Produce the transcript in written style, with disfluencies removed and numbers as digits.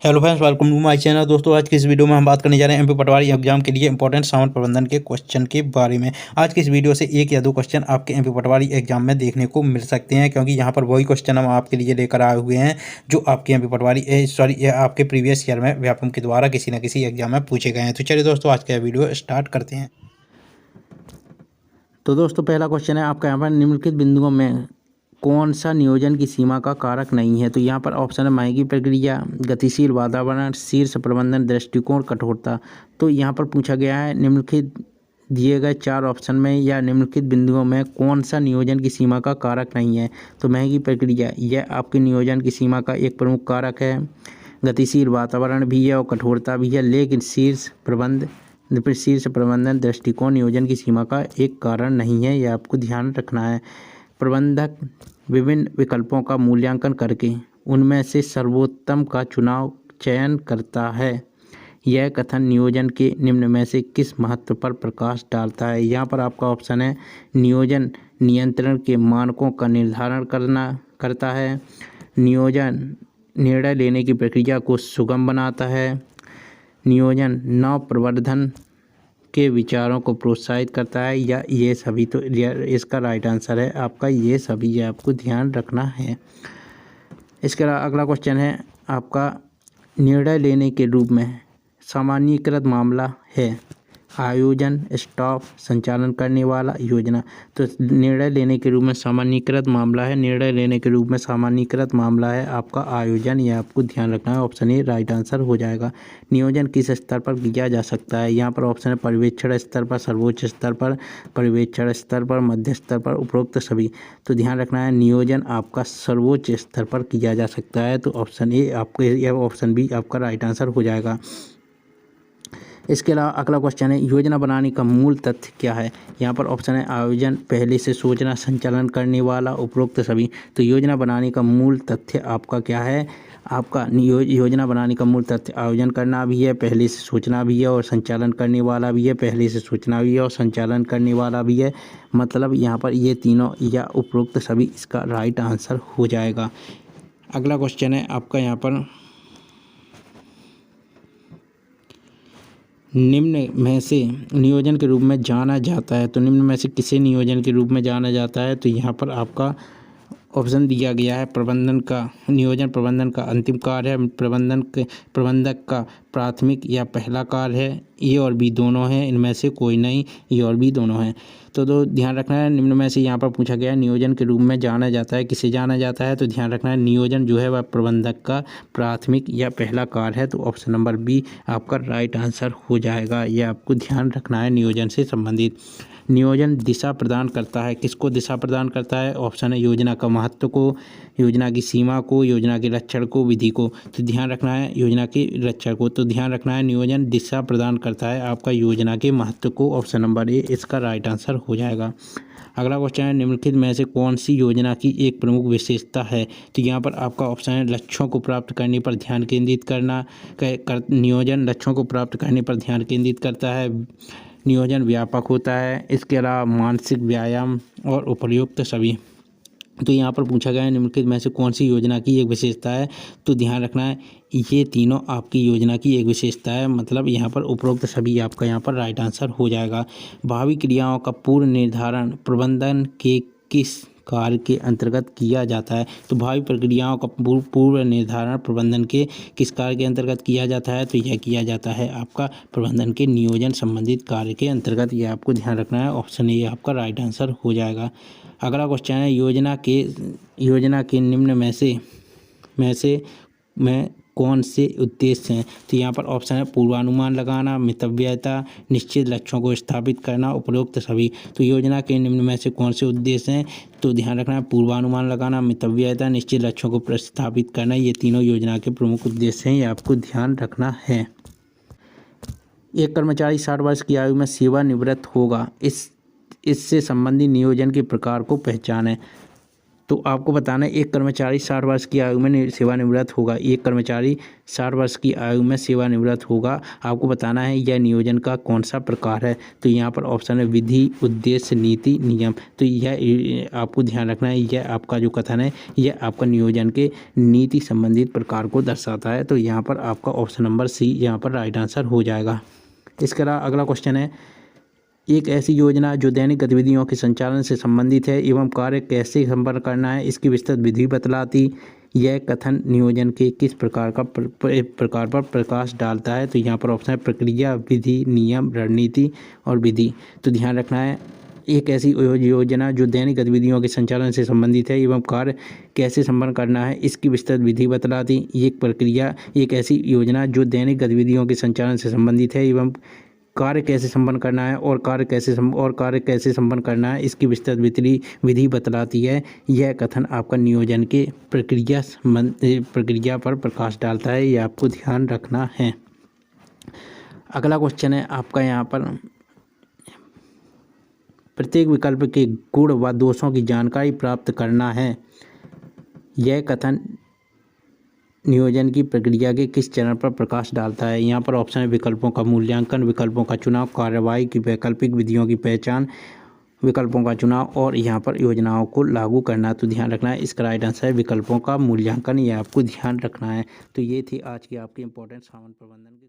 Hello friends, welcome to my channel. दोस्तों, आज की इस वीडियो में हम बात करने जा रहे हैं एमपी पटवारी एग्जाम के लिए इंपॉर्टेंट सामान प्रबंधन के क्वेश्चन के बारे में। आज की इस वीडियो से एक या दो क्वेश्चन आपके एमपी पटवारी एग्जाम में देखने को मिल सकते हैं, क्योंकि यहाँ पर वही क्वेश्चन हम आपके लिए लेकर आए हुए हैं जो आपके एमपी पटवारी आपके प्रीवियस ईयर में व्यापम के द्वारा किसी न किसी एग्जाम में पूछे गए हैं। तो चलिए दोस्तों, आज का वीडियो स्टार्ट करते हैं। तो दोस्तों, पहला क्वेश्चन है आपका यहाँ पर निम्नलिखित बिंदुओं में कौन सा नियोजन की सीमा का कारक नहीं है। तो यहाँ पर ऑप्शन है महंगी प्रक्रिया, गतिशील वातावरण, शीर्ष प्रबंधन दृष्टिकोण, कठोरता। तो यहाँ पर पूछा गया है निम्नलिखित दिए गए चार ऑप्शन में या निम्नलिखित बिंदुओं में कौन सा नियोजन की सीमा का कारक नहीं है। तो महंगी प्रक्रिया यह आपके नियोजन की सीमा का एक प्रमुख कारक है, गतिशील वातावरण भी है और कठोरता भी है, लेकिन शीर्ष प्रबंधन दृष्टिकोण नियोजन की सीमा का एक कारण नहीं है, यह आपको ध्यान रखना है। प्रबंधक विभिन्न विकल्पों का मूल्यांकन करके उनमें से सर्वोत्तम का चयन करता है। यह कथन नियोजन के निम्न में से किस महत्व पर प्रकाश डालता है। यहाँ पर आपका ऑप्शन है नियोजन नियंत्रण के मानकों का निर्धारण करता है, नियोजन निर्णय लेने की प्रक्रिया को सुगम बनाता है, नियोजन नव प्रवर्धन के विचारों को प्रोत्साहित करता है, या ये सभी। तो इसका राइट आंसर है आपका ये सभी, ये आपको ध्यान रखना है। इसके अलावा अगला क्वेश्चन है आपका निर्णय लेने के रूप में सामान्यीकृत मामला है आयोजन, स्टाफ, संचालन करने वाला, योजना। तो निर्णय लेने के रूप में सामान्यीकृत मामला है, निर्णय लेने के रूप में सामान्यीकृत मामला है आपका आयोजन, यह आपको ध्यान रखना है। ऑप्शन ए राइट आंसर हो जाएगा। नियोजन किस स्तर पर किया जा सकता है। यहाँ पर ऑप्शन है पर्यवेक्षण स्तर पर, सर्वोच्च स्तर पर, पर्यवेक्षण स्तर पर, मध्य स्तर पर, उपरोक्त सभी। तो ध्यान रखना है नियोजन आपका सर्वोच्च स्तर पर किया जा सकता है। तो ऑप्शन ए आपको, यह ऑप्शन बी आपका राइट आंसर हो जाएगा। इसके अलावा अगला क्वेश्चन है योजना बनाने का मूल तथ्य क्या है। यहाँ पर ऑप्शन है आयोजन, पहले से सोचना, संचालन करने वाला, उपरोक्त सभी। तो योजना बनाने का मूल तथ्य आपका क्या है। आपका योजना बनाने का मूल तथ्य आयोजन करना भी है, पहले से सोचना भी है और संचालन करने वाला भी है, पहले से सोचना भी है और संचालन करने वाला भी है। मतलब यहाँ पर ये तीनों या उपरोक्त सभी इसका राइट आंसर हो जाएगा। अगला क्वेश्चन है आपका यहाँ पर निम्न में से नियोजन के रूप में जाना जाता है। तो निम्न में से किसे नियोजन के रूप में जाना जाता है। तो यहाँ पर आपका ऑप्शन दिया गया है प्रबंधन का, नियोजन प्रबंधन का अंतिम कार्य है, प्रबंधक का प्राथमिक या पहला कार्य है, ए और बी दोनों हैं, इनमें से कोई नहीं, ए और बी दोनों हैं। तो ध्यान रखना है निम्न में से यहाँ पर पूछा गया है नियोजन के रूप में जाना जाता है, किसे जाना जाता है। तो ध्यान रखना है नियोजन जो है वह प्रबंधक का प्राथमिक या पहला कार्य है। तो ऑप्शन नंबर बी आपका राइट आंसर हो जाएगा, यह आपको ध्यान रखना है नियोजन से संबंधित। नियोजन दिशा प्रदान करता है, किसको दिशा प्रदान करता है। ऑप्शन है योजना का महत्व को, योजना की सीमा को, योजना के लक्षण को, विधि को। तो ध्यान रखना है योजना के लक्षण को। तो ध्यान रखना है नियोजन दिशा प्रदान करता है आपका योजना के महत्व को। ऑप्शन नंबर ए इसका राइट आंसर हो जाएगा। अगला क्वेश्चन है निम्नलिखित में से कौन सी योजना की एक प्रमुख विशेषता है। तो यहाँ पर आपका ऑप्शन है लक्ष्यों को प्राप्त करने पर ध्यान केंद्रित करना, नियोजन लक्ष्यों को प्राप्त करने पर ध्यान केंद्रित करता है, नियोजन व्यापक होता है, इसके अलावा मानसिक व्यायाम और उपयुक्त सभी। तो यहाँ पर पूछा गया है निम्नलिखित में से कौन सी योजना की एक विशेषता है। तो ध्यान रखना है ये तीनों आपकी योजना की एक विशेषता है, मतलब यहाँ पर उपरोक्त सभी आपका यहाँ पर राइट आंसर हो जाएगा। भावी क्रियाओं का पूर्व निर्धारण प्रबंधन के किस कार्य के अंतर्गत किया जाता है। तो भावी प्रक्रियाओं का पूर्व निर्धारण प्रबंधन के किस कार्य के अंतर्गत किया जाता है। तो यह किया जाता है आपका प्रबंधन के नियोजन संबंधित कार्य के अंतर्गत, यह आपको ध्यान रखना है। ऑप्शन ए आपका राइट आंसर हो जाएगा। अगला क्वेश्चन है योजना के निम्न में कौन से उद्देश्य हैं। तो यहाँ पर ऑप्शन है पूर्वानुमान लगाना, मितव्ययता, निश्चित लक्ष्यों को स्थापित करना, उपरोक्त सभी। तो योजना के निम्न में से कौन से उद्देश्य हैं। तो ध्यान रखना है पूर्वानुमान लगाना, मितव्ययता, निश्चित लक्ष्यों को स्थापित करना, ये तीनों योजना के प्रमुख उद्देश्य हैं, ये आपको ध्यान रखना है। एक कर्मचारी 60 वर्ष की आयु में सेवानिवृत्त होगा, इससे संबंधित नियोजन के प्रकार को पहचानें। तो आपको बताना है एक कर्मचारी 60 वर्ष की आयु में सेवानिवृत्त होगा। एक कर्मचारी 60 वर्ष की आयु में सेवानिवृत्त होगा। आपको बताना है यह नियोजन का कौन सा प्रकार है। तो यहाँ पर ऑप्शन है विधि, उद्देश्य, नीति, नियम। तो यह आपको ध्यान रखना है, यह आपका जो कथन है यह आपका नियोजन के नीति संबंधित प्रकार को दर्शाता है। तो यहाँ पर आपका ऑप्शन नंबर सी यहाँ पर राइट आंसर हो जाएगा। इसके अलावा अगला क्वेश्चन है, एक ऐसी योजना जो दैनिक गतिविधियों के संचालन से संबंधित है एवं कार्य कैसे संपन्न करना है इसकी विस्तृत विधि बतलाती यह कथन नियोजन के किस प्रकार पर प्रकाश डालता है। तो यहाँ पर ऑप्शन है प्रक्रिया, विधि, नियम, रणनीति और विधि। तो ध्यान रखना है, एक ऐसी योजना जो दैनिक गतिविधियों के संचालन से संबंधित है एवं कार्य कैसे संपन्न करना है इसकी विस्तृत विधि बतलाती एक प्रक्रिया, एक ऐसी योजना जो दैनिक गतिविधियों के संचालन से संबंधित है एवं कार्य कैसे संपन्न करना है और कार्य कैसे संपन्न करना है इसकी विस्तृत विधि बतलाती है। यह कथन आपका नियोजन के प्रक्रिया पर प्रकाश डालता है, यह आपको ध्यान रखना है। अगला क्वेश्चन है आपका यहाँ पर, प्रत्येक विकल्प के गुण व दोषों की जानकारी प्राप्त करना है। यह कथन नियोजन की प्रक्रिया के किस चरण पर प्रकाश डालता है। यहाँ पर ऑप्शन है विकल्पों का मूल्यांकन, विकल्पों का चुनाव, कार्यवाही की वैकल्पिक विधियों की पहचान, विकल्पों का चुनाव और यहाँ पर योजनाओं को लागू करना। तो ध्यान रखना है, इसका राइट आंसर है विकल्पों का मूल्यांकन, ये आपको ध्यान रखना है। तो ये थी आज की आपकी इंपॉर्टेंट सामान प्रबंधन की